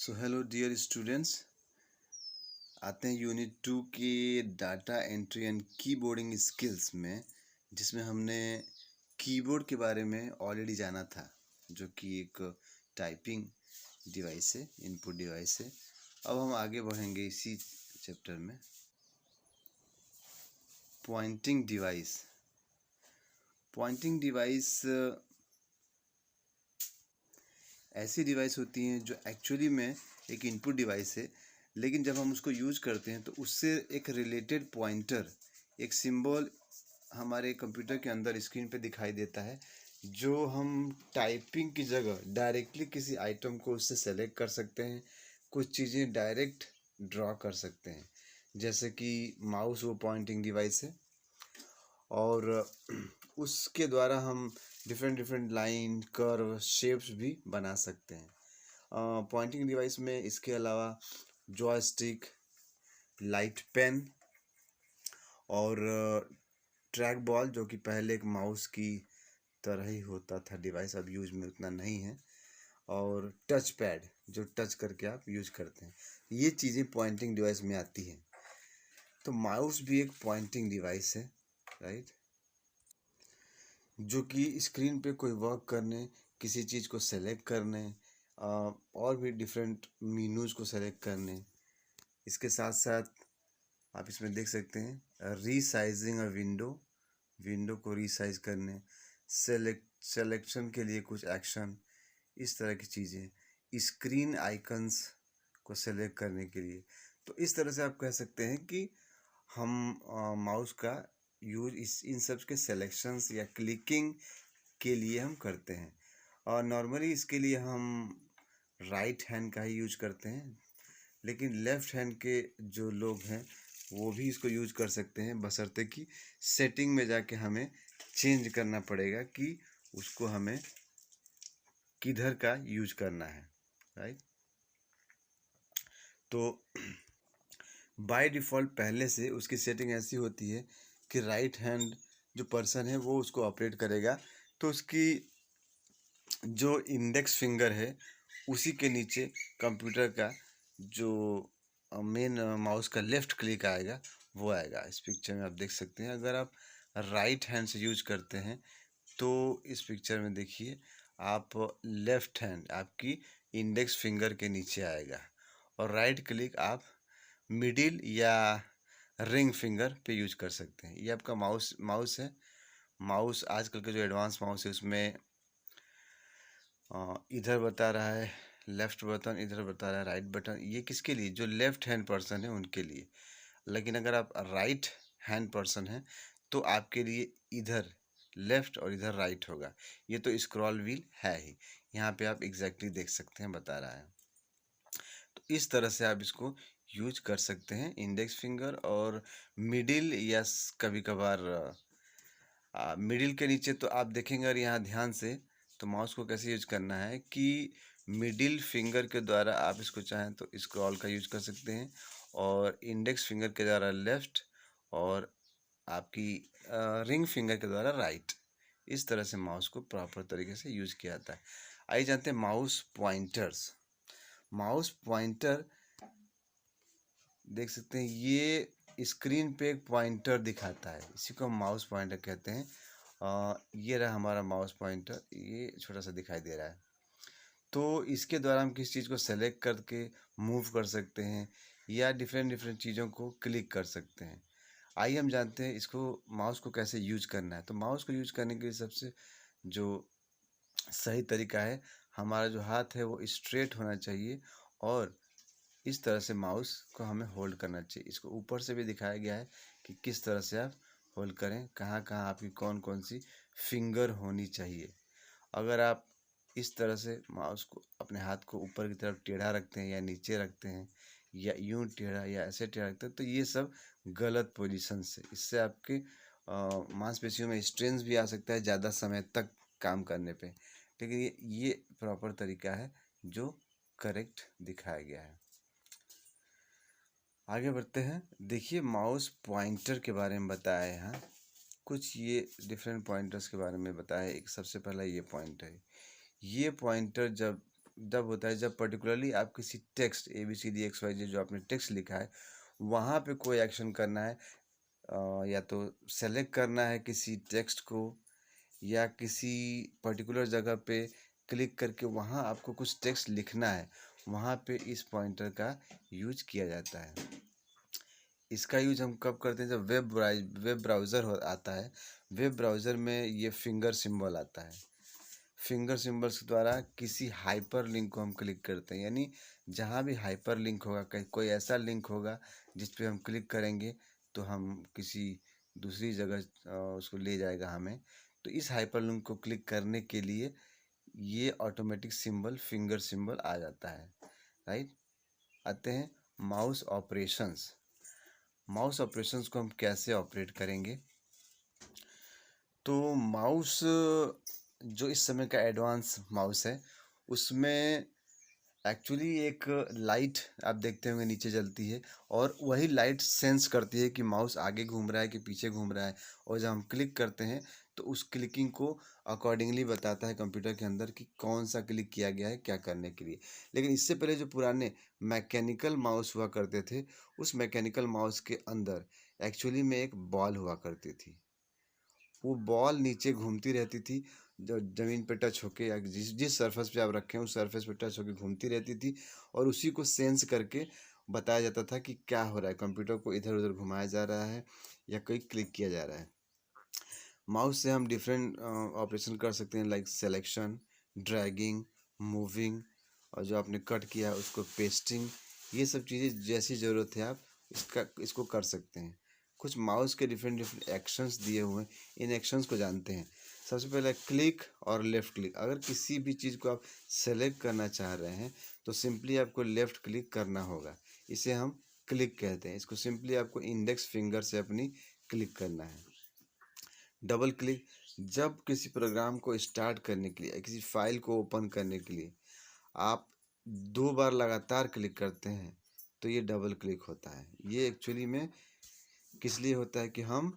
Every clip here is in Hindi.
सो हेलो डियर स्टूडेंट्स, आते हैं यूनिट 2 के data entry and keyboarding skills में, जिसमें हमने कीबोर्ड के बारे में ऑलरेडी जाना था, जो कि एक टाइपिंग डिवाइस है, इनपुट डिवाइस है। अब हम आगे बढ़ेंगे इसी चैप्टर में। Pointing device. पॉइंटिंग डिवाइस ऐसी डिवाइस होती हैं जो एक्चुअली में एक इनपुट डिवाइस है, लेकिन जब हम उसको यूज करते हैं तो उससे एक रिलेटेड पॉइंटर, एक सिंबल हमारे कंप्यूटर के अंदर स्क्रीन पे दिखाई देता है, जो हम टाइपिंग की जगह डायरेक्टली किसी आइटम को उससे सेलेक्ट कर सकते हैं, कुछ चीज़ें डायरेक्ट ड्रॉ कर सकते हैं। जैसे कि माउस वो पॉइंटिंग डिवाइस है, और उसके द्वारा हम different different line, curve, shapes भी बना सकते हैं। पॉइंटिंग डिवाइस में इसके अलावा जॉयस्टिक, लाइट पेन और ट्रैक बॉल, जो कि पहले एक माउस की तरह ही होता था डिवाइस, अब यूज में उतना नहीं है, और टच पैड, जो टच करके आप यूज करते हैं। ये चीज़ें पॉइंटिंग डिवाइस में आती हैं। तो माउस भी एक पॉइंटिंग डिवाइस है, राइट, जो कि स्क्रीन पे कोई वर्क करने, किसी चीज़ को सेलेक्ट करने, और भी डिफरेंट मीनूज को सेलेक्ट करने। इसके साथ साथ आप इसमें देख सकते हैं रीसाइजिंग अ विंडो, विंडो को रीसाइज करने, सेलेक्शन के लिए कुछ एक्शन, इस तरह की चीज़ें, स्क्रीन आइकन्स को सेलेक्ट करने के लिए। तो इस तरह से आप कह सकते हैं कि हम माउस का यूज इन सब के सेलेक्शंस या क्लिकिंग के लिए हम करते हैं। और नॉर्मली इसके लिए हम राइट हैंड का ही यूज करते हैं, लेकिन लेफ़्ट हैंड के जो लोग हैं वो भी इसको यूज कर सकते हैं, बशर्ते कि सेटिंग में जाके हमें चेंज करना पड़ेगा कि उसको हमें किधर का यूज करना है, राइट। तो बाय डिफ़ॉल्ट पहले से उसकी सेटिंग ऐसी होती है कि राइट हैंड जो पर्सन है वो उसको ऑपरेट करेगा, तो उसकी जो इंडेक्स फिंगर है उसी के नीचे कंप्यूटर का जो मेन माउस का लेफ़्ट क्लिक आएगा वो आएगा। इस पिक्चर में आप देख सकते हैं। अगर आप राइट हैंड से यूज करते हैं तो इस पिक्चर में देखिए, आप लेफ़्ट हैंड आपकी इंडेक्स फिंगर के नीचे आएगा, और राइट क्लिक आप मिडिल या रिंग फिंगर पे यूज कर सकते हैं। ये आपका माउस है। माउस आजकल के जो एडवांस माउस है उसमें इधर बता रहा है लेफ़्ट बटन, इधर बता रहा है राइट बटन। ये किसके लिए? जो लेफ़्ट हैंड पर्सन है उनके लिए। लेकिन अगर आप राइट हैंड पर्सन हैं तो आपके लिए इधर लेफ़्ट और इधर राइट होगा। ये तो स्क्रॉल व्हील है ही, यहाँ पे आप एग्जैक्टली देख सकते हैं, बता रहा है। तो इस तरह से आप इसको यूज कर सकते हैं, इंडेक्स फिंगर और मिडिल, या कभी कभार मिडिल के नीचे। तो आप देखेंगे और यहाँ ध्यान से, तो माउस को कैसे यूज करना है कि मिडिल फिंगर के द्वारा आप इसको चाहें तो स्क्रॉल का यूज कर सकते हैं, और इंडेक्स फिंगर के द्वारा लेफ़्ट, और आपकी रिंग फिंगर के द्वारा राइट। इस तरह से माउस को प्रॉपर तरीके से यूज किया जाता है। आइए जानते हैं माउस पॉइंटर्स। माउस पॉइंटर देख सकते हैं, ये स्क्रीन पे एक पॉइंटर दिखाता है, इसी को हम माउस पॉइंटर कहते हैं। ये रहा हमारा माउस पॉइंटर, ये छोटा सा दिखाई दे रहा है। तो इसके द्वारा हम किसी चीज़ को सेलेक्ट करके मूव कर सकते हैं, या डिफरेंट डिफरेंट चीज़ों को क्लिक कर सकते हैं। आइए हम जानते हैं इसको, माउस को कैसे यूज करना है। तो माउस को यूज करने के लिए सबसे जो सही तरीका है, हमारा जो हाथ है वो स्ट्रेट होना चाहिए, और इस तरह से माउस को हमें होल्ड करना चाहिए। इसको ऊपर से भी दिखाया गया है कि किस तरह से आप होल्ड करें, कहाँ कहाँ आपकी कौन कौन सी फिंगर होनी चाहिए। अगर आप इस तरह से माउस को, अपने हाथ को ऊपर की तरफ टेढ़ा रखते हैं या नीचे रखते हैं, या यूं टेढ़ा या ऐसे टेढ़ा रखते हैं, तो ये सब गलत पोजीशन से, इससे आपके मांसपेशियों में स्ट्रेन भी आ सकता है ज़्यादा समय तक काम करने पे। लेकिन ये प्रॉपर तरीका है जो करेक्ट दिखाया गया है। आगे बढ़ते हैं। देखिए, माउस पॉइंटर के बारे में बताया है यहाँ, कुछ ये डिफरेंट पॉइंटर्स के बारे में बताया है। एक सबसे पहला ये पॉइंटर है। ये पॉइंटर जब जब होता है जब पर्टिकुलरली आप किसी टेक्स्ट ABCD XYZ जो आपने टेक्स्ट लिखा है वहाँ पे कोई एक्शन करना है, या तो सेलेक्ट करना है किसी टेक्स्ट को, या किसी पर्टिकुलर जगह पे क्लिक करके वहाँ आपको कुछ टेक्स्ट लिखना है, वहाँ पे इस पॉइंटर का यूज किया जाता है। इसका यूज हम कब करते हैं? जब वेब ब्राउज़र आता है, वेब ब्राउज़र में ये फिंगर सिंबल आता है। फिंगर सिंबल्स के द्वारा किसी हाइपर लिंक को हम क्लिक करते हैं, यानी जहाँ भी हाइपर लिंक होगा, कहीं कोई ऐसा लिंक होगा जिस पे हम क्लिक करेंगे तो हम किसी दूसरी जगह उसको ले जाएगा हमें। तो इस हाइपर लिंक को क्लिक करने के लिए ये ऑटोमेटिक सिंबल फिंगर सिंबल आ जाता है, राइट। आते हैं माउस ऑपरेशंस। माउस ऑपरेशंस को हम कैसे ऑपरेट करेंगे? तो माउस जो इस समय का एडवांस माउस है उसमें एक्चुअली एक लाइट आप देखते होंगे नीचे जलती है, और वही लाइट सेंस करती है कि माउस आगे घूम रहा है कि पीछे घूम रहा है, और जब हम क्लिक करते हैं तो उस क्लिकिंग को अकॉर्डिंगली बताता है कंप्यूटर के अंदर कि कौन सा क्लिक किया गया है क्या करने के लिए। लेकिन इससे पहले जो पुराने मैकेनिकल माउस हुआ करते थे, उस मैकेनिकल माउस के अंदर एक्चुअली में एक बॉल हुआ करती थी। वो बॉल नीचे घूमती रहती थी, जो ज़मीन पे टच होके या जिस जिस सरफेस पे आप रखें उस सरफेस पे टच होके घूमती रहती थी, और उसी को सेंस करके बताया जाता था कि क्या हो रहा है, कंप्यूटर को इधर उधर घुमाया जा रहा है या कोई क्लिक किया जा रहा है। माउस से हम डिफरेंट ऑपरेशन कर सकते हैं, लाइक सेलेक्शन, ड्रैगिंग, मूविंग, और जो आपने कट किया उसको पेस्टिंग। ये सब चीज़ें जैसी ज़रूरत है आप इसको कर सकते हैं। कुछ माउस के डिफरेंट डिफरेंट एक्शंस दिए हुए हैं, इन एक्शंस को जानते हैं। सबसे पहले क्लिक और लेफ़्ट क्लिक। अगर किसी भी चीज़ को आप सेलेक्ट करना चाह रहे हैं तो सिंपली आपको लेफ़्ट क्लिक करना होगा, इसे हम क्लिक कहते हैं। इसको सिंपली आपको इंडेक्स फिंगर से अपनी क्लिक करना है। डबल क्लिक, जब किसी प्रोग्राम को स्टार्ट करने के लिए, किसी फाइल को ओपन करने के लिए आप 2 बार लगातार क्लिक करते हैं तो ये डबल क्लिक होता है। ये एक्चुअली में किस लिए होता है कि हम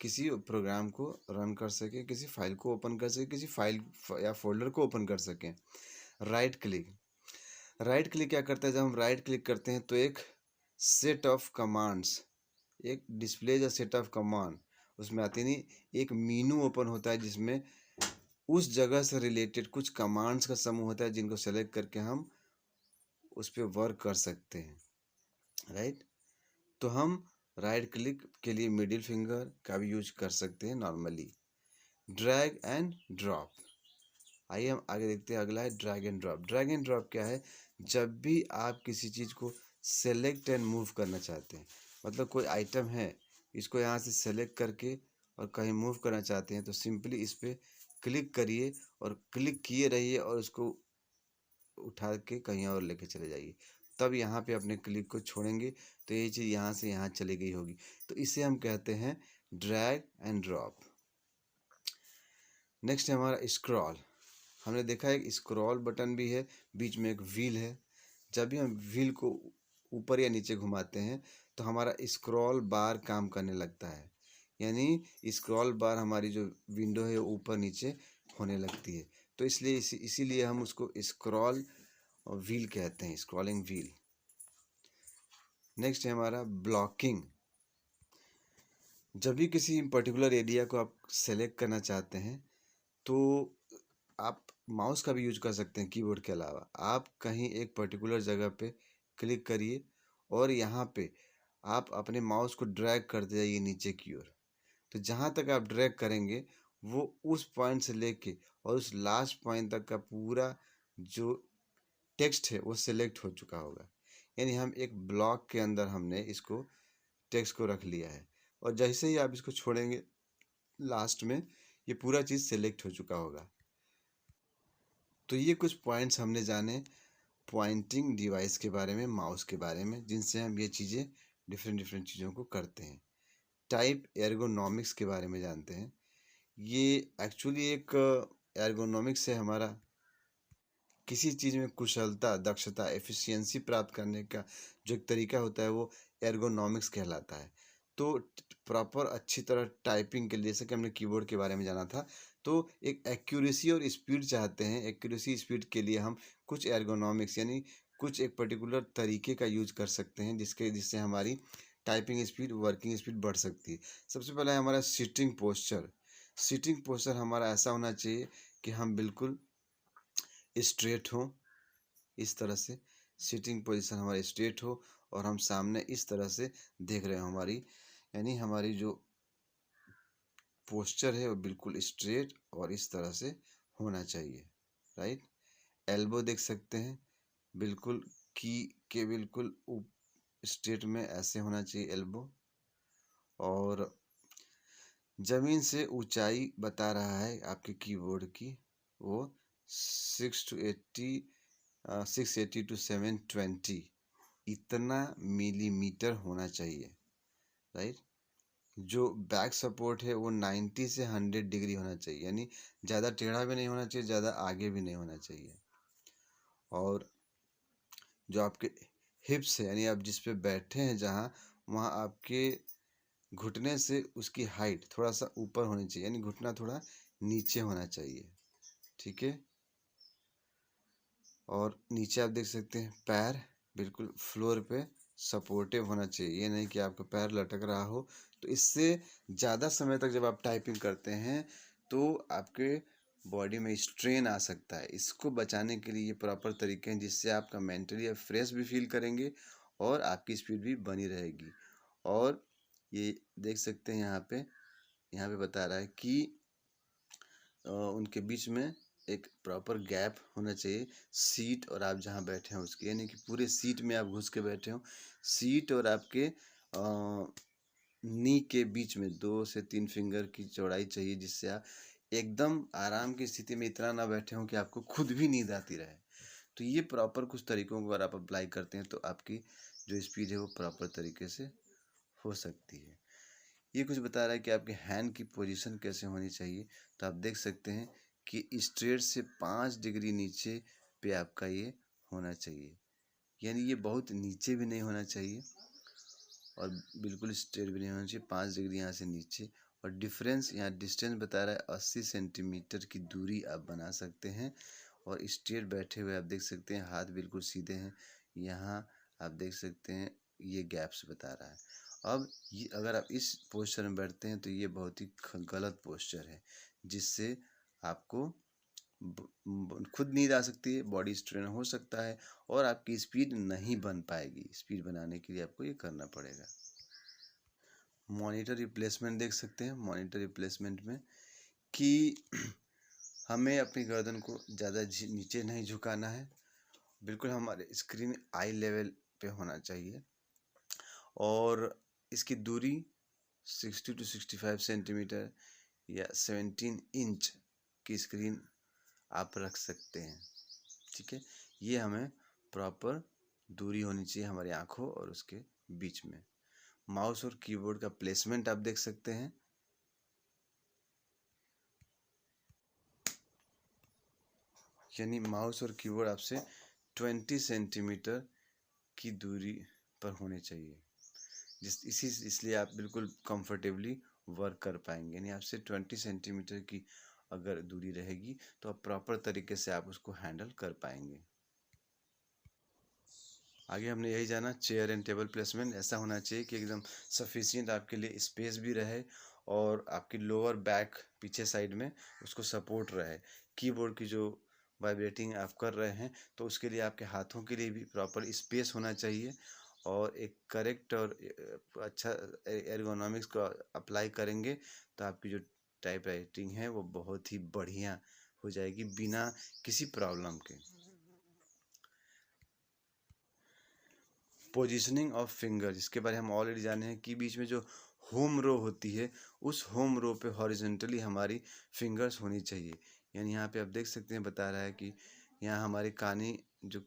किसी प्रोग्राम को रन कर सकें, किसी फाइल को ओपन कर सकें, किसी फाइल या फोल्डर को ओपन कर सकें। राइट क्लिक, राइट क्लिक क्या करता है? जब हम राइट क्लिक करते हैं तो एक सेट ऑफ कमांड्स, एक डिस्प्ले या सेट ऑफ कमांड उसमें आती नहीं, एक मीनू ओपन होता है जिसमें उस जगह से रिलेटेड कुछ कमांड्स का समूह होता है जिनको सेलेक्ट करके हम उस पर वर्क कर सकते हैं, राइट। तो हम राइट क्लिक के लिए मिडिल फिंगर का भी यूज कर सकते हैं नॉर्मली। ड्रैग एंड ड्रॉप, आइए हम आगे देखते हैं। अगला है drag and drop. Drag and drop क्या है? जब भी आप किसी चीज़ को सेलेक्ट एंड मूव करना चाहते हैं, मतलब कोई आइटम है, इसको यहाँ से सेलेक्ट करके और कहीं मूव करना चाहते हैं तो सिंपली इस पर क्लिक करिए और क्लिक किए रहिए और उसको उठा के कहीं और लेके चले जाइए। तब यहाँ पे अपने क्लिक को छोड़ेंगे तो ये चीज़ यहाँ से यहाँ चली गई होगी। तो इसे हम कहते हैं ड्रैग एंड ड्रॉप। नेक्स्ट है हमारा स्क्रॉल। हमने देखा है स्क्रॉल बटन भी है, बीच में एक व्हील है। जब भी हम व्हील को ऊपर या नीचे घुमाते हैं तो हमारा स्क्रॉल बार काम करने लगता है, यानी स्क्रॉल बार हमारी जो विंडो है वो ऊपर नीचे होने लगती है। तो इसलिए इसीलिए हम उसको स्क्रॉल व्हील कहते हैं, स्क्रॉलिंग व्हील। नेक्स्ट है हमारा ब्लॉकिंग। जब भी किसी पर्टिकुलर एरिया को आप सेलेक्ट करना चाहते हैं तो आप माउस का भी यूज कर सकते हैं कीबोर्ड के अलावा। आप कहीं एक पर्टिकुलर जगह पे क्लिक करिए और यहाँ पे आप अपने माउस को ड्रैग करते जाइए नीचे की ओर। तो जहाँ तक आप ड्रैग करेंगे वो उस पॉइंट से लेके और उस लास्ट पॉइंट तक का पूरा जो टेक्स्ट है वो सिलेक्ट हो चुका होगा। यानी हम एक ब्लॉक के अंदर हमने इसको टेक्स्ट को रख लिया है, और जैसे ही आप इसको छोड़ेंगे लास्ट में ये पूरा चीज़ सेलेक्ट हो चुका होगा। तो ये कुछ पॉइंट्स हमने जाने पॉइंटिंग डिवाइस के बारे में, माउस के बारे में, जिनसे हम ये चीज़ें डिफरेंट डिफरेंट चीज़ों को करते हैं। टाइप एर्गोनॉमिक्स के बारे में जानते हैं। ये एक्चुअली एक एर्गोनॉमिक्स है हमारा, किसी चीज़ में कुशलता, दक्षता, एफिशिएंसी प्राप्त करने का जो एक तरीका होता है वो एर्गोनॉमिक्स कहलाता है। तो प्रॉपर अच्छी तरह टाइपिंग के लिए, जैसे कि हमने कीबोर्ड के बारे में जाना था, तो एक एक्यूरेसी और स्पीड चाहते हैं। एक्यूरेसी स्पीड के लिए हम कुछ एर्गोनॉमिक्स यानी कुछ एक पर्टिकुलर तरीके का यूज कर सकते हैं जिससे हमारी टाइपिंग स्पीड, वर्किंग स्पीड बढ़ सकती है। सबसे पहला है हमारा सिटिंग पोस्चर। सिटिंग पोस्चर हमारा ऐसा होना चाहिए कि हम बिल्कुल स्ट्रेट हों, इस तरह से सिटिंग पोजीशन हमारी स्ट्रेट हो और हम सामने इस तरह से देख रहे हो हमारी, यानी हमारी जो पोस्चर है वो बिल्कुल स्ट्रेट और इस तरह से होना चाहिए, राइट। एल्बो देख सकते हैं बिल्कुल की के बिल्कुल स्ट्रेट में ऐसे होना चाहिए एल्बो। और ज़मीन से ऊंचाई बता रहा है आपके कीबोर्ड की, वो 680 टू 720 इतना मिलीमीटर होना चाहिए, राइट। जो बैक सपोर्ट है वो 90 से 100 डिग्री होना चाहिए, यानी ज़्यादा टेढ़ा भी नहीं होना चाहिए, ज़्यादा आगे भी नहीं होना चाहिए। और जो आपके हिप्स है, यानी आप जिस पे बैठे हैं जहाँ, वहाँ आपके घुटने से उसकी हाइट थोड़ा सा ऊपर होनी चाहिए, यानी घुटना थोड़ा नीचे होना चाहिए, ठीक है। और नीचे आप देख सकते हैं पैर बिल्कुल फ्लोर पे सपोर्टिव होना चाहिए, ये नहीं कि आपका पैर लटक रहा हो। तो इससे ज़्यादा समय तक जब आप टाइपिंग करते हैं तो आपके बॉडी में स्ट्रेन आ सकता है। इसको बचाने के लिए ये प्रॉपर तरीके हैं जिससे आपका मेंटली आप फ्रेश भी फील करेंगे और आपकी स्पीड भी बनी रहेगी। और ये देख सकते हैं यहाँ पे बता रहा है कि उनके बीच में एक प्रॉपर गैप होना चाहिए, सीट और आप जहाँ बैठे हैं उसके, यानी कि पूरे सीट में आप घुस के बैठे हो। सीट और आपके नी के बीच में 2 से 3 फिंगर की चौड़ाई चाहिए, जिससे आप एकदम आराम की स्थिति में इतना ना बैठे हो कि आपको खुद भी नींद आती रहे। तो ये प्रॉपर कुछ तरीकों को अगर आप अप्लाई करते हैं तो आपकी जो स्पीड है वो प्रॉपर तरीके से हो सकती है। ये कुछ बता रहा है कि आपके हैंड की पोजीशन कैसे होनी चाहिए। तो आप देख सकते हैं कि स्ट्रेट से 5 डिग्री नीचे पे आपका ये होना चाहिए, यानी ये बहुत नीचे भी नहीं होना चाहिए और बिल्कुल स्ट्रेट भी नहीं होना चाहिए, 5 डिग्री यहाँ से नीचे। और डिफरेंस यहाँ डिस्टेंस बता रहा है 80 सेंटीमीटर की दूरी आप बना सकते हैं। और स्ट्रेट बैठे हुए आप देख सकते हैं हाथ बिल्कुल सीधे हैं, यहाँ आप देख सकते हैं ये गैप्स बता रहा है। अब ये अगर आप इस पोस्चर में बैठते हैं तो ये बहुत ही गलत पोस्चर है, जिससे आपको खुद नींद आ सकती है, बॉडी स्ट्रेन हो सकता है और आपकी स्पीड नहीं बन पाएगी। स्पीड बनाने के लिए आपको ये करना पड़ेगा। मॉनिटर रिप्लेसमेंट देख सकते हैं। मॉनिटर रिप्लेसमेंट में कि हमें अपनी गर्दन को ज़्यादा नीचे नहीं झुकाना है, बिल्कुल हमारे स्क्रीन आई लेवल पे होना चाहिए। और इसकी दूरी 60 टू 65 सेंटीमीटर या 17 इंच की स्क्रीन आप रख सकते हैं, ठीक है। ये हमें प्रॉपर दूरी होनी चाहिए हमारी आँखों और उसके बीच में। माउस और कीबोर्ड का प्लेसमेंट आप देख सकते हैं, यानी माउस और कीबोर्ड आपसे 20 सेंटीमीटर की दूरी पर होने चाहिए, इसलिए आप बिल्कुल कंफर्टेबली वर्क कर पाएंगे। यानी आपसे 20 सेंटीमीटर की अगर दूरी रहेगी तो आप प्रॉपर तरीके से आप उसको हैंडल कर पाएंगे। आगे हमने यही जाना चेयर एंड टेबल प्लेसमेंट ऐसा होना चाहिए कि एकदम सफिशिएंट आपके लिए स्पेस भी रहे और आपकी लोअर बैक पीछे साइड में उसको सपोर्ट रहे। कीबोर्ड की जो वाइब्रेटिंग आप कर रहे हैं तो उसके लिए आपके हाथों के लिए भी प्रॉपर स्पेस होना चाहिए और एक करेक्ट और अच्छा एर्गोनॉमिक्स को अप्लाई करेंगे तो आपकी जो टाइप राइटिंग है वो बहुत ही बढ़िया हो जाएगी बिना किसी प्रॉब्लम के। पोजीशनिंग ऑफ फिंगर, जिसके बारे में हम ऑलरेडी जाने हैं कि बीच में जो होम रो होती है उस होम रो पे हॉरिजॉन्टली हमारी फिंगर्स होनी चाहिए। यानी यहाँ पे आप देख सकते हैं बता रहा है कि यहाँ हमारी कानी जो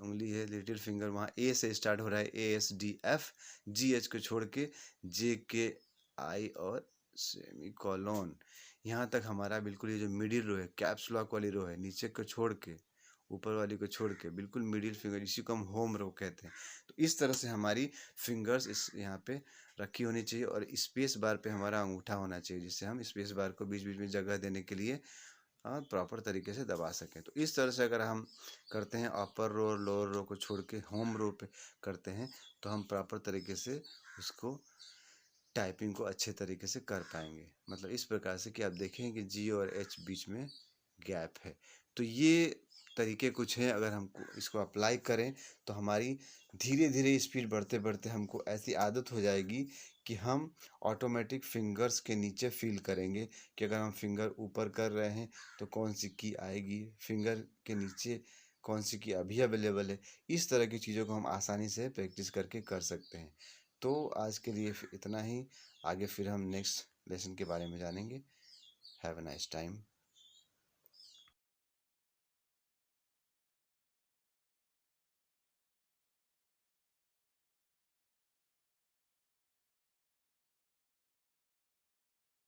उंगली है लिटिल फिंगर वहाँ ए से स्टार्ट हो रहा है, ASDF, GH को छोड़ के JKI और सेमीकोलन यहाँ तक हमारा बिल्कुल ये जो मिडिल रो है कैप्स लॉक वाली रो है नीचे को छोड़ के ऊपर वाली को छोड़ के बिल्कुल मिडिल फिंगर, इसी को हम होम रो कहते हैं। तो इस तरह से हमारी फिंगर्स इस यहाँ पे रखी होनी चाहिए और स्पेस बार पे हमारा अंगूठा होना चाहिए, जिससे हम स्पेस बार को बीच बीच में जगह देने के लिए प्रॉपर तरीके से दबा सकें। तो इस तरह से अगर हम करते हैं, अपर रो और लोअर रो को छोड़ के होम रो पे करते हैं, तो हम प्रॉपर तरीके से उसको टाइपिंग को अच्छे तरीके से कर पाएंगे। मतलब इस प्रकार से कि आप देखें कि जी और एच बीच में गैप है। तो ये तरीके कुछ हैं, अगर हम इसको अप्लाई करें तो हमारी धीरे धीरे स्पीड बढ़ते बढ़ते हमको ऐसी आदत हो जाएगी कि हम ऑटोमेटिक फिंगर्स के नीचे फील करेंगे कि अगर हम फिंगर ऊपर कर रहे हैं तो कौन सी की आएगी, फिंगर के नीचे कौन सी की अभी अवेलेबल है। इस तरह की चीज़ों को हम आसानी से प्रैक्टिस करके कर सकते हैं। तो आज के लिए इतना ही। आगे फिर हम नेक्स्ट लेसन के बारे में जानेंगे। Have a nice time.